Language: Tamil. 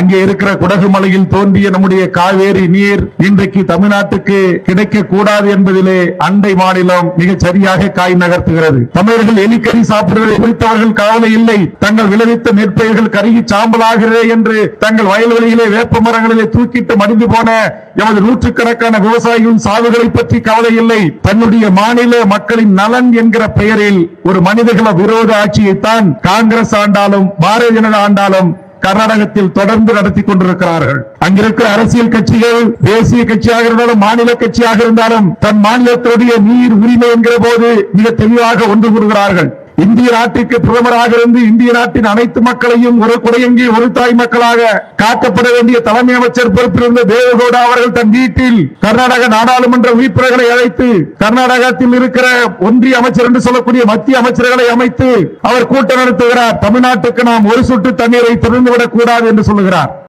அங்கே இருக்கிற குடகு மலையில் தோன்றிய நம்முடைய காவேரி நீர் இன்றைக்கு தமிழ்நாட்டுக்கு கிடைக்க கூடாது என்பதிலே அண்டை மாநிலம் மிகச் சரியாக காய் நகர்த்துகிறது. தமிழர்கள் எலிக்கறி சாப்பிடுவதை குறித்தவர்கள் கவலை இல்லை. தங்கள் விளைவித்த நெற்பயிர்கள் கருகி சாம்பலாகிறதே என்று தங்கள் வயல்வெளியிலே வேப்ப மரங்களிலே தூக்கிட்டு மடிந்து போன எமது நூற்றுக்கணக்கான விவசாயிகளின் சாவுகளை பற்றி கவலை இல்லை. தன்னுடைய மாநில மக்களின் நலன் என்கிற பெயரில் ஒரு மனிதகுல விரோத ஆட்சியைத்தான் காங்கிரஸ் ஆண்டாலும் பாரதிய ஜனதா ஆண்டாலும் கர்நாடகத்தில் தொடர்ந்து நடத்தி கொண்டிருக்கிறார்கள். அங்கிருக்கிற அரசியல் கட்சிகள் தேசிய கட்சியாக இருந்தாலும் மாநில கட்சியாக இருந்தாலும் தன் மாநிலத்துடைய நீர் உரிமை என்கிற போது மிக தெளிவாக ஒன்று கூறுகிறார்கள். இந்திய நாட்டிற்கு பிரதமராக இருந்து இந்திய நாட்டின் அனைத்து மக்களையும் ஒரு குடையங்கி ஒரு தாய் மக்களாக காக்கப்பட வேண்டிய தலைமை அமைச்சர் பொறுப்பில் இருந்த தேவகவுடா அவர்கள் தன் வீட்டில் கர்நாடக நாடாளுமன்ற உறுப்பினர்களை அழைத்து கர்நாடகத்தில் இருக்கிற ஒன்றிய அமைச்சர் என்று சொல்லக்கூடிய மத்திய அமைச்சர்களை அமைத்து அவர் கூட்டம் நடத்துகிறார். தமிழ்நாட்டுக்கு நாம் ஒரு சொட்டு தண்ணீரை திறந்துவிடக் கூடாது என்று சொல்லுகிறார்.